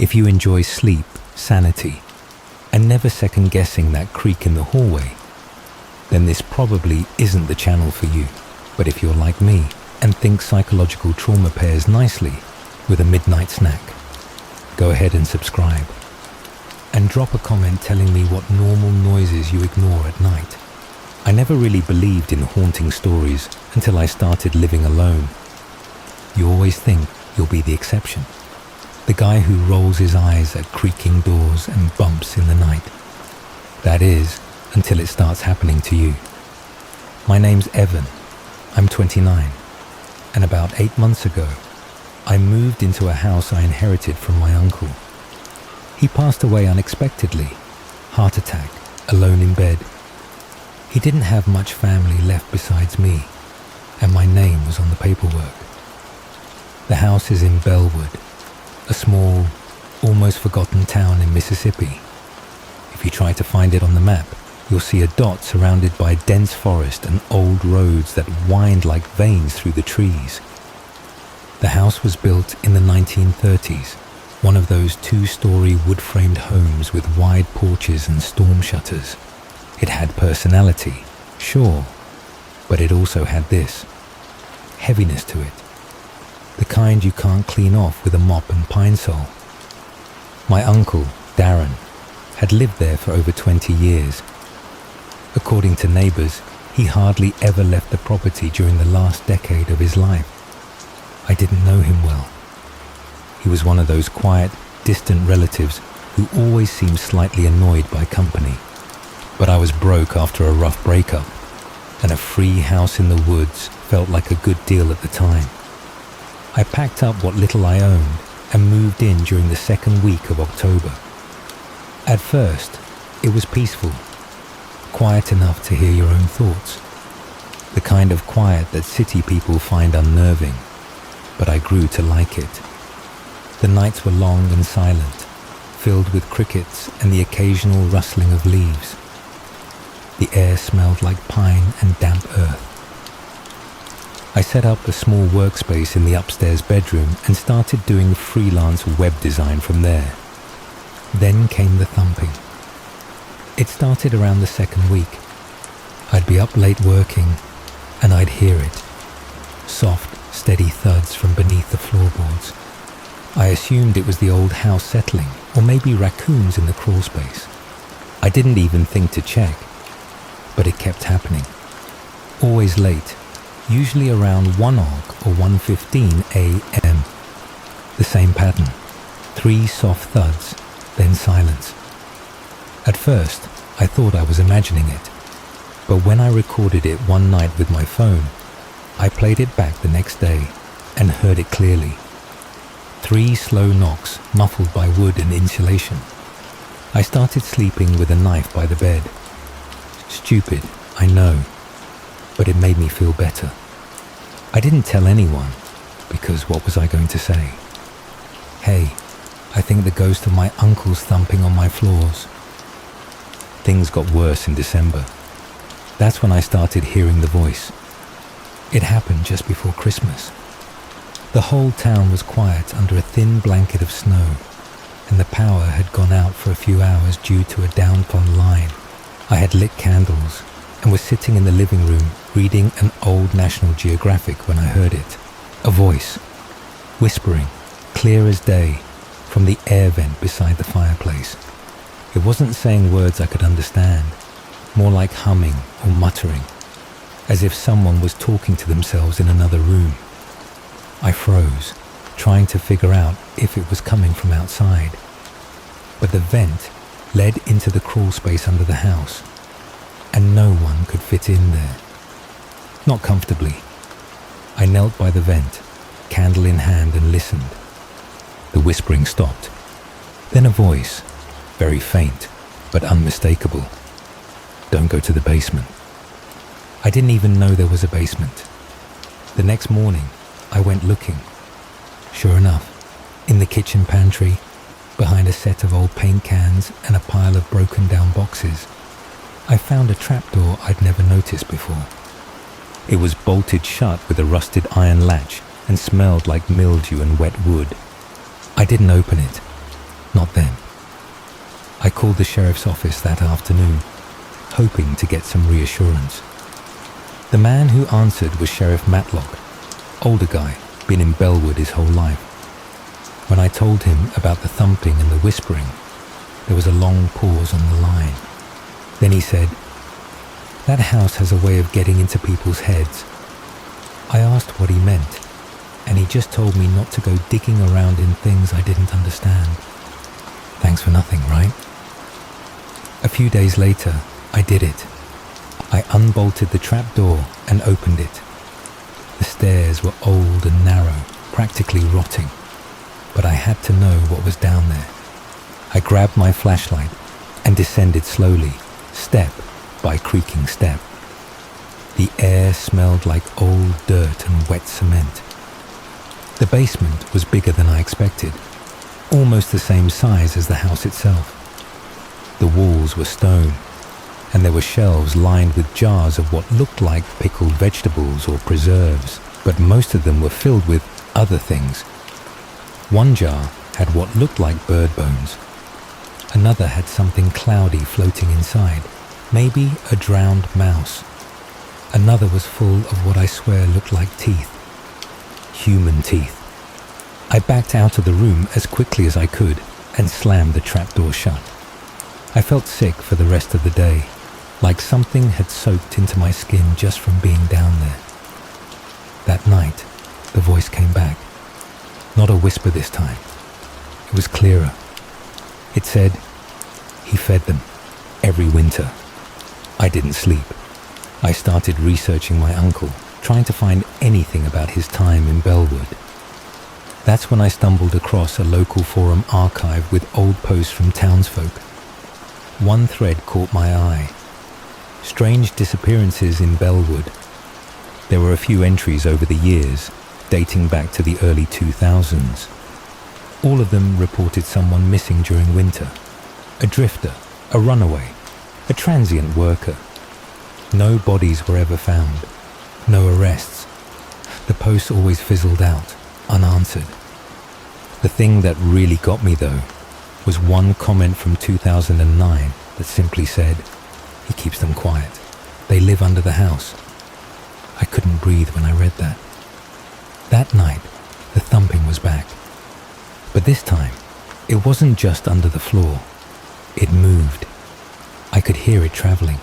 If you enjoy sleep, sanity, and never second-guessing that creak in the hallway, then this probably isn't the channel for you. But if you're like me and think psychological trauma pairs nicely with a midnight snack, go ahead and subscribe. And drop a comment telling me what normal noises you ignore at night. I never really believed in haunting stories until I started living alone. You always think you'll be the exception. The guy who rolls his eyes at creaking doors and bumps in the night. That is, until it starts happening to you. My name's Evan. I'm 29. And about 8 months ago, I moved into a house I inherited from my uncle. He passed away unexpectedly, heart attack, alone in bed. He didn't have much family left besides me, and my name was on the paperwork. The house is in Bellwood, a small, almost forgotten town in Mississippi. If you try to find it on the map, you'll see a dot surrounded by dense forest and old roads that wind like veins through the trees. The house was built in the 1930s, one of those 2-story wood-framed homes with wide porches and storm shutters. It had personality, sure, but it also had this heaviness to it. The kind you can't clean off with a mop and pine sol. My uncle, Darren, had lived there for over 20 years. According to neighbors, he hardly ever left the property during the last decade of his life. I didn't know him well. He was one of those quiet, distant relatives who always seemed slightly annoyed by company. But I was broke after a rough breakup, and a free house in the woods felt like a good deal at the time. I packed up what little I owned and moved in during the second week of October. At first, it was peaceful, quiet enough to hear your own thoughts, the kind of quiet that city people find unnerving, but I grew to like it. The nights were long and silent, filled with crickets and the occasional rustling of leaves. The air smelled like pine and damp earth. I set up a small workspace in the upstairs bedroom and started doing freelance web design from there. Then came the thumping. It started around the second week. I'd be up late working, and I'd hear it. Soft, steady thuds from beneath the floorboards. I assumed it was the old house settling, or maybe raccoons in the crawl space. I didn't even think to check, but it kept happening. Always late, usually around 1 o'clock or 1:15 a.m. The same pattern. 3 soft thuds, then silence. At first, I thought I was imagining it, but when I recorded it one night with my phone, I played it back the next day and heard it clearly. 3 slow knocks muffled by wood and insulation. I started sleeping with a knife by the bed. Stupid, I know, but it made me feel better. I didn't tell anyone, because what was I going to say? Hey, I think the ghost of my uncle's thumping on my floors. Things got worse in December. That's when I started hearing the voice. It happened just before Christmas. The whole town was quiet under a thin blanket of snow, and the power had gone out for a few hours due to a downed line. I had lit candles and was sitting in the living room reading an old National Geographic when I heard it. A voice, whispering, clear as day, from the air vent beside the fireplace. It wasn't saying words I could understand, more like humming or muttering, as if someone was talking to themselves in another room. I froze, trying to figure out if it was coming from outside. But the vent led into the crawl space under the house, and no one could fit in there. Not comfortably. I knelt by the vent, candle in hand, and listened. The whispering stopped. Then a voice, very faint, but unmistakable. Don't go to the basement. I didn't even know there was a basement. The next morning, I went looking. Sure enough, in the kitchen pantry, behind a set of old paint cans and a pile of broken down boxes, I found a trapdoor I'd never noticed before. It was bolted shut with a rusted iron latch and smelled like mildew and wet wood. I didn't open it. called the sheriff's office that afternoon, hoping to get some reassurance. The man who answered was Sheriff Matlock, older guy, been in Bellwood his whole life. When I told him about the thumping and the whispering, there was a long pause on the line. Then he said, "That house has a way of getting into people's heads." I asked what he meant, and he just told me not to go digging around in things I didn't understand. Thanks for nothing, right? A few days later, I did it. I unbolted the trapdoor and opened it. The stairs were old and narrow, practically rotting, but I had to know what was down there. I grabbed my flashlight and descended slowly, step by creaking step. The air smelled like old dirt and wet cement. The basement was bigger than I expected, almost the same size as the house itself. The walls were stone, and there were shelves lined with jars of what looked like pickled vegetables or preserves, but most of them were filled with other things. One jar had what looked like bird bones. Another had something cloudy floating inside, maybe a drowned mouse. Another was full of what I swear looked like teeth. Human teeth. I backed out of the room as quickly as I could and slammed the trapdoor shut. I felt sick for the rest of the day, like something had soaked into my skin just from being down there. That night, the voice came back. Not a whisper this time. It was clearer. It said, "He fed them, every winter." I didn't sleep. I started researching my uncle, trying to find anything about his time in Bellwood. That's when I stumbled across a local forum archive with old posts from townsfolk. One thread caught my eye. Strange disappearances in Bellwood. There were a few entries over the years, dating back to the early 2000s. All of them reported someone missing during winter. A drifter, a runaway, a transient worker. No bodies were ever found. No arrests. The posts always fizzled out, unanswered. The thing that really got me, though, was one comment from 2009 that simply said, "He keeps them quiet. They live under the house." I couldn't breathe when I read that. That night, the thumping was back. But this time, it wasn't just under the floor. It moved. I could hear it traveling.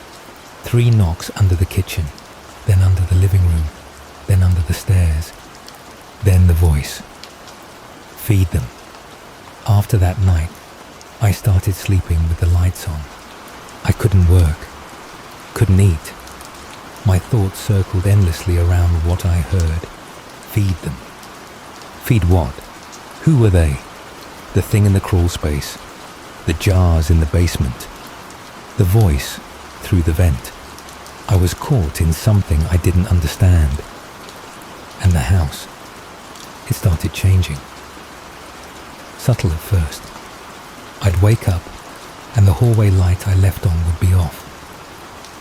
3 knocks under the kitchen, then under the living room, then under the stairs. Then the voice. "Feed them." After that night, I started sleeping with the lights on. I couldn't work, couldn't eat. My thoughts circled endlessly around what I heard. Feed them. Feed what? Who were they? The thing in the crawl space, the jars in the basement, the voice through the vent. I was caught in something I didn't understand. And the house, it started changing. Subtle at first. I'd wake up and the hallway light I left on would be off.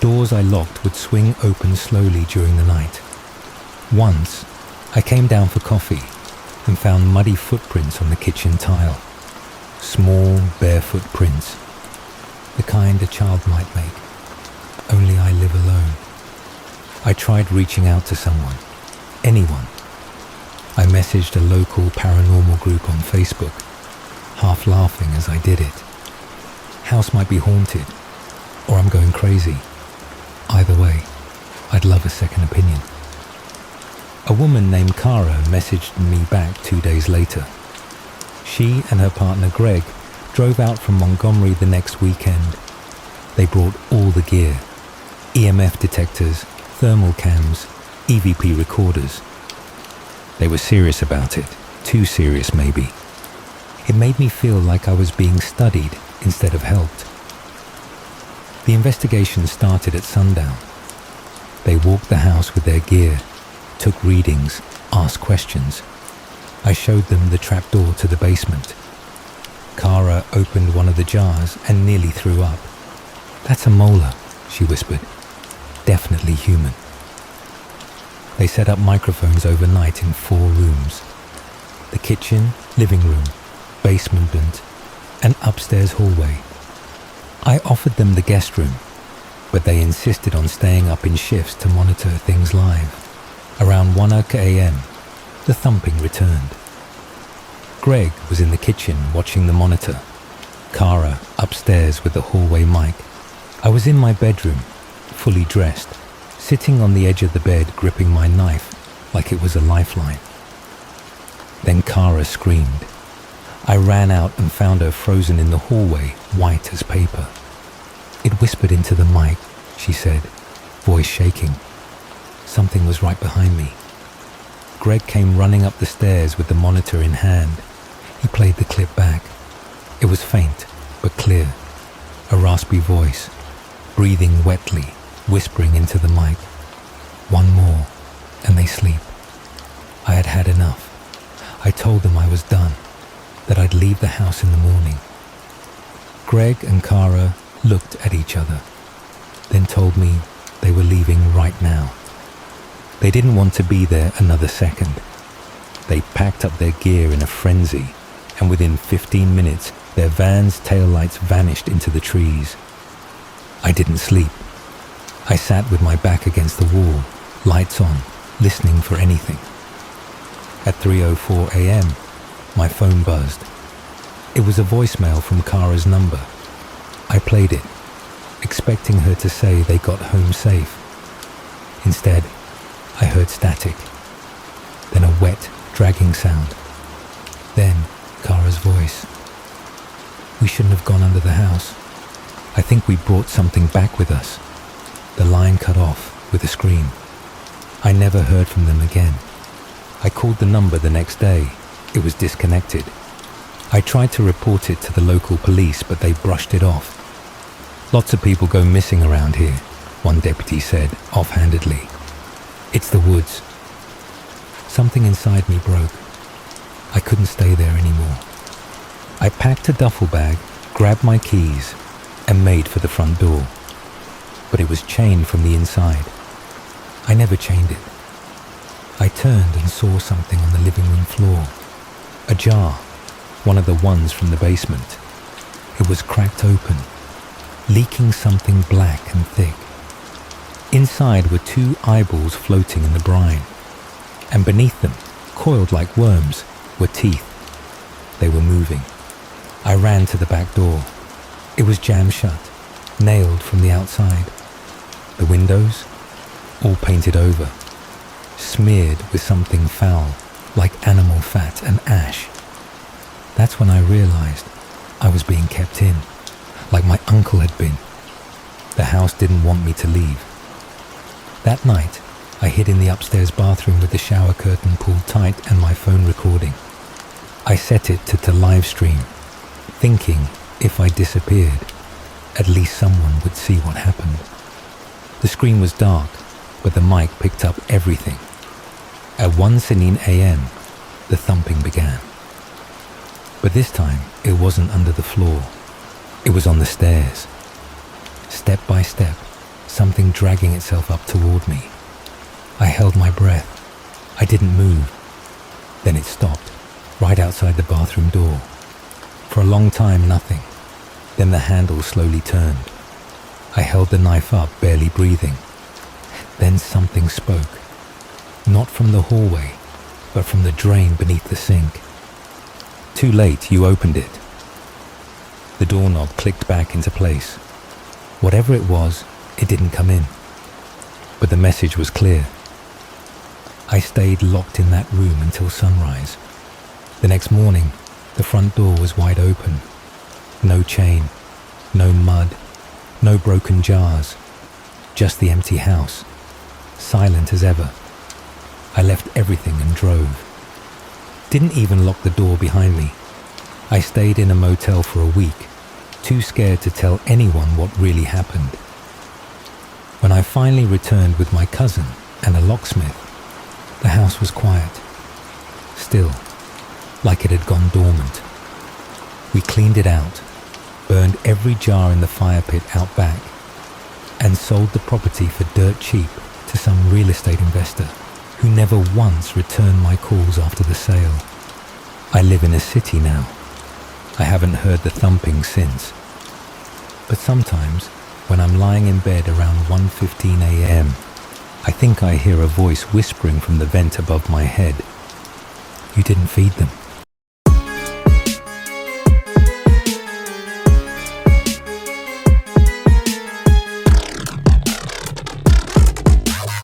Doors I locked would swing open slowly during the night. Once, I came down for coffee and found muddy footprints on the kitchen tile. Small, barefoot prints. The kind a child might make. Only I live alone. I tried reaching out to someone. Anyone. I messaged a local paranormal group on Facebook, half laughing as I did it. House might be haunted, or I'm going crazy. Either way, I'd love a second opinion. A woman named Cara messaged me back 2 days later. She and her partner Greg drove out from Montgomery the next weekend. They brought all the gear. EMF detectors, thermal cams, EVP recorders. They were serious about it, too serious maybe. It made me feel like I was being studied instead of helped. The investigation started at sundown. They walked the house with their gear, took readings, asked questions. I showed them the trapdoor to the basement. Cara opened one of the jars and nearly threw up. "That's a molar," she whispered. "Definitely human." They set up microphones overnight in 4 rooms. The kitchen, living room, basement and an upstairs hallway. I offered them the guest room, but they insisted on staying up in shifts to monitor things live. Around 1 a.m., the thumping returned. Greg was in the kitchen watching the monitor. Kara upstairs with the hallway mic. I was in my bedroom, fully dressed, sitting on the edge of the bed gripping my knife like it was a lifeline. Then Kara screamed. I ran out and found her frozen in the hallway, white as paper. It whispered into the mic, she said, voice shaking. Something was right behind me. Greg came running up the stairs with the monitor in hand. He played the clip back. It was faint, but clear. A raspy voice, breathing wetly, whispering into the mic. One more, and they sleep. I had had enough. I told them I was done, that I'd leave the house in the morning. Greg and Kara looked at each other, then told me they were leaving right now. They didn't want to be there another second. They packed up their gear in a frenzy, and within 15 minutes, their van's taillights vanished into the trees. I didn't sleep. I sat with my back against the wall, lights on, listening for anything. At 3:04 a.m., my phone buzzed. It was a voicemail from Kara's number. I played it, expecting her to say they got home safe. Instead, I heard static, then a wet, dragging sound. Then Kara's voice. We shouldn't have gone under the house. I think we brought something back with us. The line cut off with a scream. I never heard from them again. I called the number the next day. It was disconnected. I tried to report it to the local police, but they brushed it off. Lots of people go missing around here, one deputy said offhandedly. It's the woods. Something inside me broke. I couldn't stay there anymore. I packed a duffel bag, grabbed my keys, and made for the front door. But it was chained from the inside. I never chained it. I turned and saw something on the living room floor. A jar, one of the ones from the basement. It was cracked open, leaking something black and thick. Inside were 2 eyeballs floating in the brine, and beneath them, coiled like worms, were teeth. They were moving. I ran to the back door. It was jammed shut, nailed from the outside. The windows, all painted over, smeared with something foul, like animal fat and ash. That's when I realized I was being kept in, like my uncle had been. The house didn't want me to leave. That night, I hid in the upstairs bathroom with the shower curtain pulled tight and my phone recording. I set it to live stream, thinking if I disappeared, at least someone would see what happened. The screen was dark, but the mic picked up everything. At 1:15 a.m., the thumping began. But this time, it wasn't under the floor. It was on the stairs. Step by step, something dragging itself up toward me. I held my breath. I didn't move. Then it stopped, right outside the bathroom door. For a long time, nothing. Then the handle slowly turned. I held the knife up, barely breathing. Then something spoke. Not from the hallway, but from the drain beneath the sink. Too late, you opened it. The doorknob clicked back into place. Whatever it was, it didn't come in. But the message was clear. I stayed locked in that room until sunrise. The next morning, the front door was wide open. No chain, no mud, no broken jars, just the empty house, silent as ever. I left everything and drove. Didn't even lock the door behind me. I stayed in a motel for a week, too scared to tell anyone what really happened. When I finally returned with my cousin and a locksmith, the house was quiet, still, like it had gone dormant. We cleaned it out, burned every jar in the fire pit out back, and sold the property for dirt cheap to some real estate investor who never once returned my calls after the sale. I live in a city now. I haven't heard the thumping since. But sometimes, when I'm lying in bed around 1:15 a.m., I think I hear a voice whispering from the vent above my head. You didn't feed them.